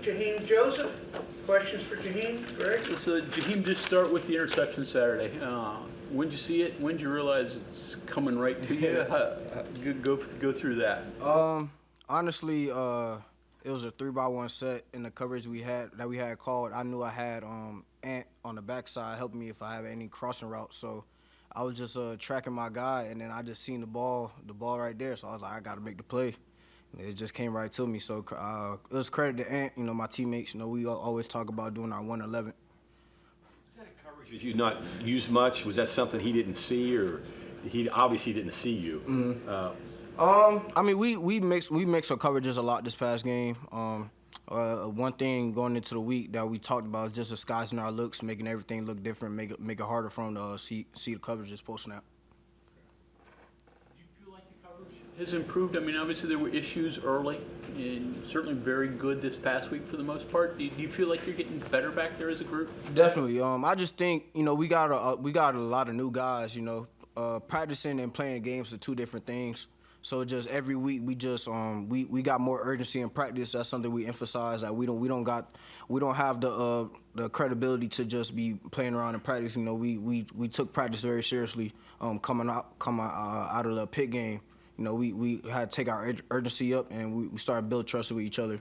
Jaheem Joseph. Questions for Jaheem? Greg? So Jaheem, just start with the interception Saturday. When did you see it? When did you realize it's coming right to you? Go through that. Honestly, it was a 3-by-1 set in the coverage we had called. I knew I had Ant on the backside helping me if I have any crossing routes. So I was just tracking my guy, and then I just seen the ball right there. So I was like, I got to make the play. And it just came right to me. So it was credit to Ant, my teammates. We always talk about doing our 111. Was that a coverage that you not used much? Was that something he didn't see, or he obviously didn't see you? Mm-hmm. I mean, we mix our coverages a lot this past game. One thing going into the week that we talked about is just disguising our looks, making everything look different, make it harder for them to see the coverages post snap. Do you feel like the coverage has improved? I mean, obviously there were issues early, and certainly very good this past week for the most part. Do you feel like you're getting better back there as a group? Definitely. I just think we got a lot of new guys. Practicing and playing games are two different things. So just every week we just we got more urgency in practice. That's something we emphasize, that we don't have the credibility to just be playing around in practice. We took practice very seriously. Coming out of the pit game, we had to take our urgency up, and we started to build trust with each other.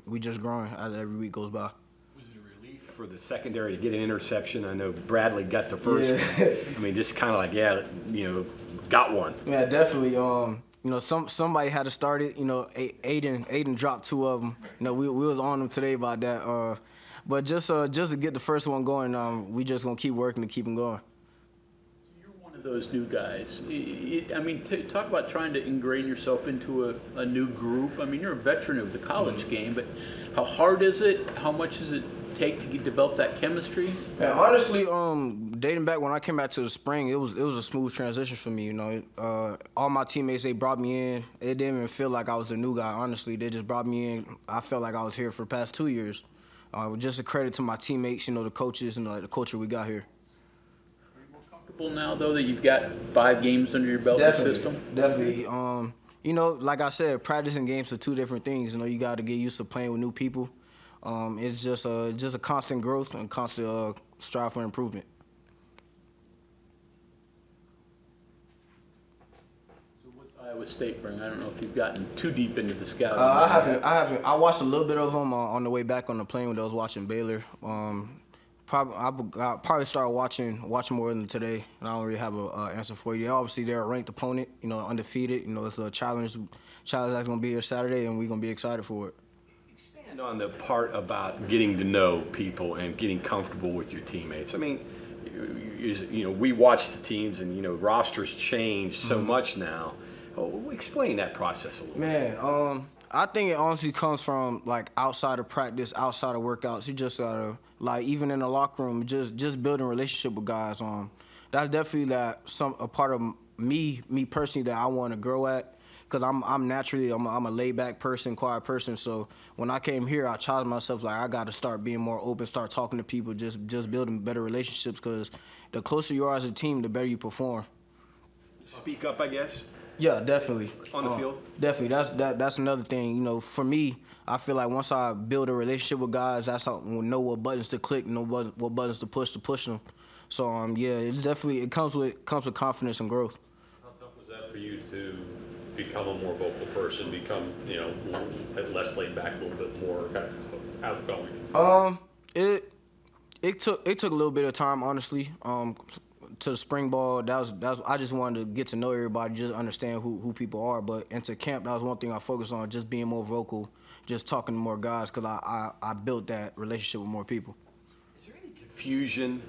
We just growing as every week goes by. Was it a relief for the secondary to get an interception? I know Bradley got the first one. I mean, just kind of like, got one. Yeah, definitely. Somebody had to start it. Aiden dropped 2 of them. We was on them today about that. But just to get the first one going, we just gonna keep working to keep them going. You're one of those new guys. Talk about trying to ingrain yourself into a new group. I mean, you're a veteran of the college game, but how hard is it? How much does it take to develop that chemistry? Yeah, honestly, dating back when I came back to the spring, it was a smooth transition for me. All my teammates, they brought me in. It didn't even feel like I was a new guy. Honestly, they just brought me in. I felt like I was here for the past 2 years. Just a credit to my teammates, the coaches, and the culture we got here. Are you more comfortable now, though, that you've got 5 games under your belt in the system? Definitely. Like I said, practice and games are two different things. You got to get used to playing with new people. It's just a constant growth and constant strive for improvement. So what's Iowa State bring? I don't know if you've gotten too deep into the scouting. I haven't. I watched a little bit of them on the way back on the plane when I was watching Baylor. I'll probably start watching more of them today, and I don't really have an answer for you. Obviously, they're a ranked opponent, undefeated. It's a challenge that's going to be here Saturday, and we're going to be excited for it. Expand on the part about getting to know people and getting comfortable with your teammates. I mean, we watch the teams, and rosters change so much now. Explain that process a little. Man, I think it honestly comes from outside of practice, outside of workouts. You just gotta even in the locker room, just building a relationship with guys. That's definitely a part of me personally that I want to grow at. Because I'm naturally a laid back person, quiet person. So when I came here, I challenged myself I got to start being more open, start talking to people, just building better relationships. Because the closer you are as a team, the better you perform. Speak up, I guess. Yeah, definitely. On the field. Definitely, that's another thing. For me, I feel like once I build a relationship with guys, that's how I know what buttons to click, know what buttons to push them. So it's definitely it comes with confidence and growth. How tough was that for you to become a more vocal person, become, less laid back, a little bit more kind of outgoing? It took a little bit of time, honestly. To the spring ball, that was I just wanted to get to know everybody, just understand who people are. But into camp, that was one thing I focused on, just being more vocal, just talking to more guys, because I built that relationship with more people. Is there any confusion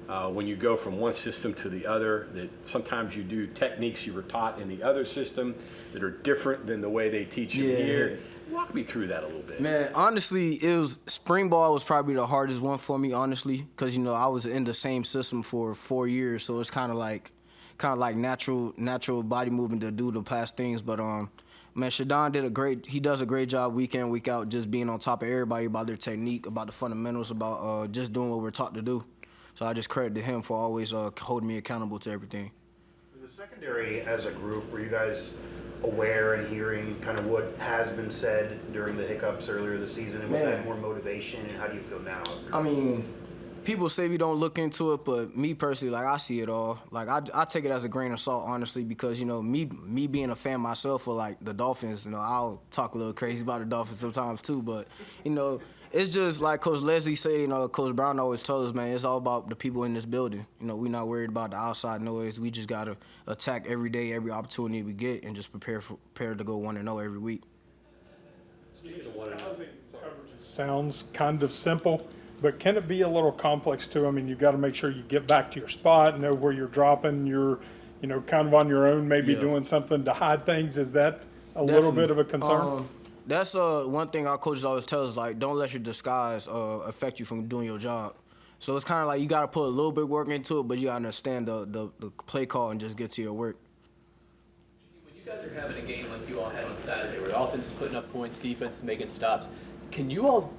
when you go from one system to the other, that sometimes you do techniques you were taught in the other system that are different than the way they teach you here? Walk me through that a little bit. Man, honestly, spring ball was probably the hardest one for me, honestly, because I was in the same system for 4 years, so it's kind of like natural body movement to do the past things. But Shadon does a great job week in, week out, just being on top of everybody about their technique, about the fundamentals, about just doing what we're taught to do. So I just credit to him for always holding me accountable to everything. The secondary as a group, were you guys aware and hearing kind of what has been said during the hiccups earlier this season? And was Man. that more motivation? And how do you feel now? I mean, people say we don't look into it, but me personally, like, I see it all. Like, I take it as a grain of salt, honestly, because, you know, me being a fan myself for, like, the Dolphins, you know, I'll talk a little crazy about the Dolphins sometimes too, but, you know, it's just like Coach Leslie say, you know, Coach Brown always tells us, man, it's all about the people in this building. You know, we're not worried about the outside noise. We just got to attack every day, every opportunity we get, and just prepare to go 1-0 every week. Sounds kind of simple, but can it be a little complex too? I mean, you've got to make sure you get back to your spot, know where you're dropping, you're, you know, kind of on your own, maybe Yeah. doing something to hide things. Is that a little bit of a concern? That's one thing our coaches always tell us, like, don't let your disguise affect you from doing your job. So it's kind of like you got to put a little bit of work into it, but you got to understand the play call and just get to your work. When you guys are having a game like you all had on Saturday, where the offense is putting up points, defense is making stops, can you all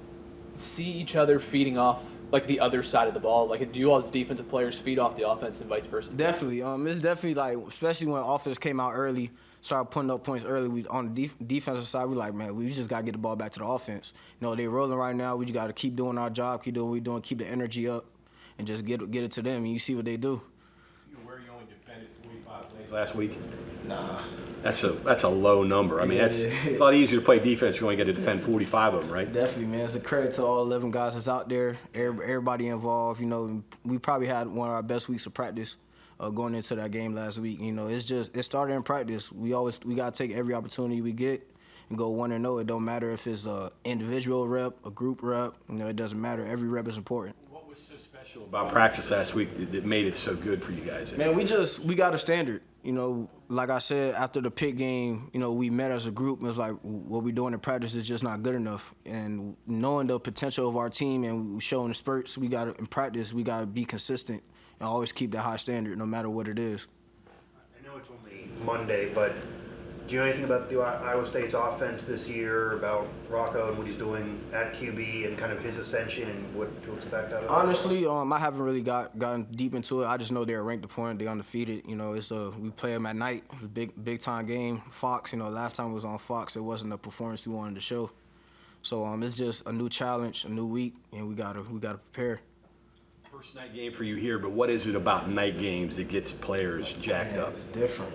see each other feeding off, like, the other side of the ball? Like, do you all as defensive players feed off the offense and vice versa? Definitely. It's definitely like, especially when offense came out early, started putting up points early. We on the defensive side, we like, man, we just got to get the ball back to the offense. You know, they rolling right now. We just got to keep doing our job, keep doing what we're doing, keep the energy up, and just get it to them. And you see what they do. You were you only defended 45 plays last week? Nah. That's a low number. I mean, it's a lot easier to play defense. You only get to defend 45 of them, right? Definitely, man. It's a credit to all 11 guys that's out there, everybody involved. You know, we probably had one of our best weeks of practice going into that game last week. You know, it started in practice. We got to take every opportunity we get and go 1-0. It don't matter if it's an individual rep, a group rep. You know, it doesn't matter. Every rep is important. What was so special about practice last week that made it so good for you guys? Man, we got a standard. You know, like I said, after the Pitt game, you know, we met as a group and it was like, what we're doing in practice is just not good enough. And knowing the potential of our team and showing the spurts, in practice, we got to be consistent and always keep that high standard no matter what it is. I know it's only Monday, but do you know anything about the Iowa State's offense this year, about Rocco and what he's doing at QB and kind of his ascension and what to expect out of it? Honestly, I haven't really gotten deep into it. I just know they're a ranked opponent. They're undefeated. You know, we play them at night. It's a big time game. Fox. You know, last time it was on Fox, it wasn't a performance we wanted to show. So it's just a new challenge, a new week, and we gotta prepare. First night game for you here, but what is it about night games that gets players jacked Man, up? it's different.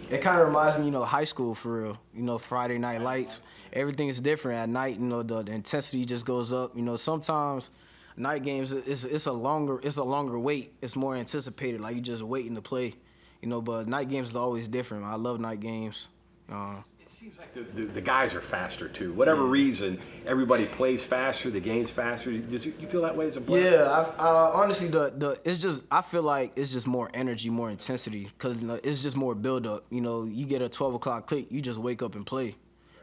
It kind of reminds me, you know, high school for real. You know, Friday night lights. Everything is different at night. You know, the intensity just goes up. You know, sometimes night games it's a longer wait. It's more anticipated. Like you just waiting to play. You know, but night games is always different. I love night games. It seems like the guys are faster too. Whatever reason, everybody plays faster. The game's faster. Do you feel that way as a player? Yeah, honestly, it's just I feel like it's just more energy, more intensity, because you know, it's just more build up. You know, you get a 12 o'clock click, you just wake up and play.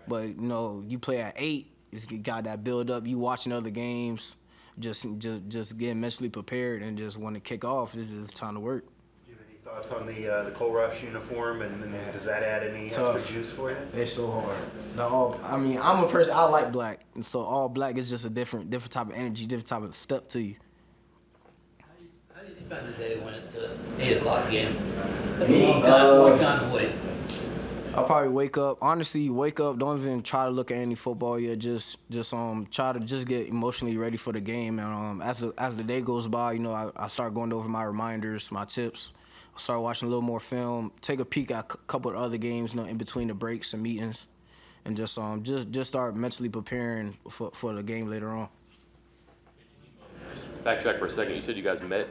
But you know, you play at 8, you got that build up. You watching other games, just getting mentally prepared and just want to kick off. It's just time to work. Do you have any thoughts on the Cole Rush uniform, and does that add any Tough. extra juice for you? It's so hard. I'm a person, I like black, and so all black is just a different type of energy, different type of step to you. How do you spend the day when it's an 8 o'clock game? That's Me, a long time to wait. I'll probably wake up. Honestly, wake up. Don't even try to look at any football yet. Just try to just get emotionally ready for the game. And as the day goes by, you know, I start going over my reminders, my tips. I start watching a little more film. Take a peek at a couple of other games, you know, in between the breaks and meetings, and just start mentally preparing for the game later on. Backtrack for a second. You said you guys met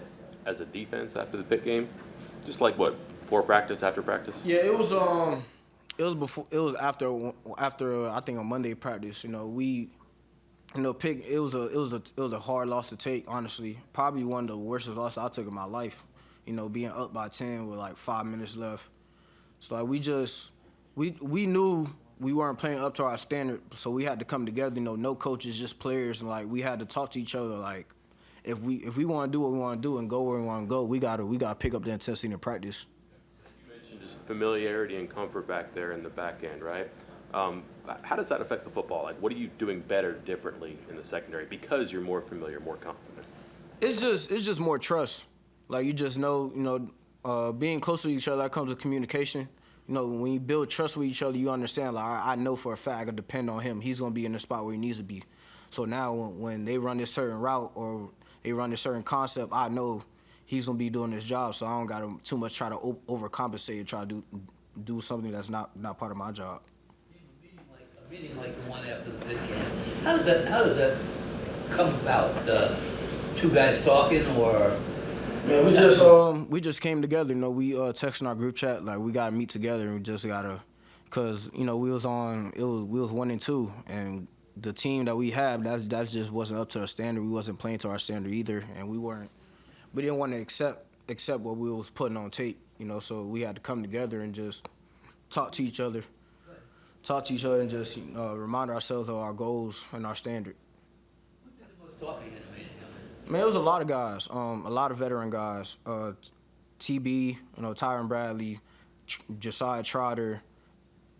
as a defense after the Pitt game, just like what, before practice, after practice? Yeah, it was after I think a Monday practice. You know, Pitt. It was a hard loss to take. Honestly, probably one of the worst losses I took in my life. You know, being up by 10 with like 5 minutes left. So like we knew we weren't playing up to our standard, so we had to come together. You know, no coaches, just players, and like we had to talk to each other. Like if we want to do what we want to do and go where we want to go, we gotta pick up the intensity in practice. You mentioned just familiarity and comfort back there in the back end, right? How does that affect the football? Like, what are you doing better, differently in the secondary because you're more familiar, more confident? It's just more trust. Like you just know, being close to each other, that comes with communication. you know, when you build trust with each other, you understand, like, I know for a fact I can depend on him. He's going to be in the spot where he needs to be. So now when they run this certain route or they run this certain concept, I know he's going to be doing this job, so I don't got to too much try to overcompensate and try to do something that's not part of my job. A meeting like the one after the bid camp, how does that come about? Two guys talking, or? Man, we just came together. You know, we texting our group chat like we gotta meet together, and we just gotta, cause you know we was 1 and 2, and the team that we have that just wasn't up to our standard. We wasn't playing to our standard either, and we didn't want to accept what we was putting on tape. You know, so we had to come together and just talk to each other, and just remind ourselves of our goals and our standard. Who did the most talking in the meeting? Man, it was a lot of guys, a lot of veteran guys. TB, Tyron Bradley, Josiah Trotter,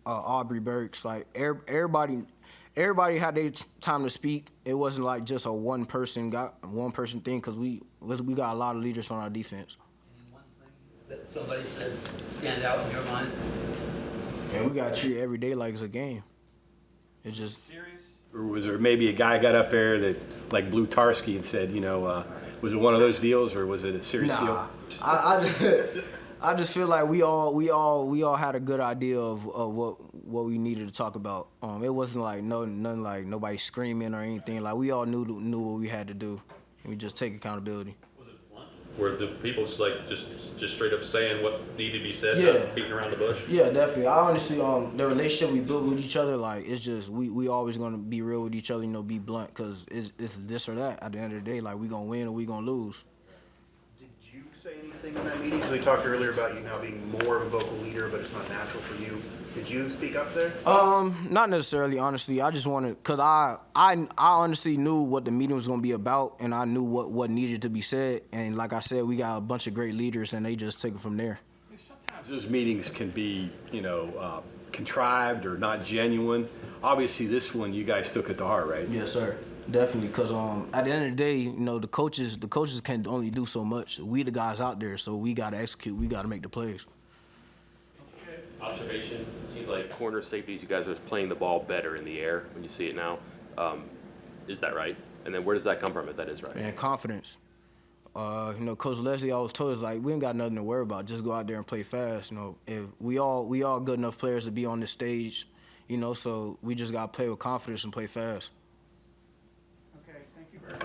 Aubrey Burks. Like everybody had their time to speak. It wasn't like just a one person thing, because we got a lot of leaders on our defense. Any one thing that somebody said stand out in your mind? And we got treated every day like it's a game. It's just Serious? Or was there maybe a guy got up there that like blew Tarski and said, was it one of those deals, or was it a serious deal? I just feel like we all had a good idea of what we needed to talk about. It wasn't like nothing like nobody screaming or anything. Like we all knew what we had to do, and we just take accountability. Was it blunt? Were the people just straight up saying what needed to be said, Yeah. not beating around the bush? Yeah, definitely. I honestly, the relationship we built with each other, like it's just we always gonna be real with each other, be blunt, cause it's this or that. At the end of the day, like we gonna win or we gonna lose. Did you say anything in that meeting? Because we talked earlier about you now being more of a vocal leader, but it's not natural for you. Did you speak up there? Not necessarily, honestly. I just wanted, cause I honestly knew what the meeting was gonna be about, and I knew what needed to be said. And like I said, we got a bunch of great leaders, and they just take it from there. Sometimes those meetings can be, contrived or not genuine. Obviously, this one you guys took it to heart, right? Yes, sir. Definitely, cause at the end of the day, the coaches can only do so much. We the guys out there, so we gotta execute. We gotta make the plays. Observation, it seems like corner safeties, you guys are playing the ball better in the air when you see it now. Is that right? And then where does that come from if that is right? And confidence. Coach Leslie always told us, like, we ain't got nothing to worry about. Just go out there and play fast. If we all good enough players to be on this stage, so we just gotta play with confidence and play fast.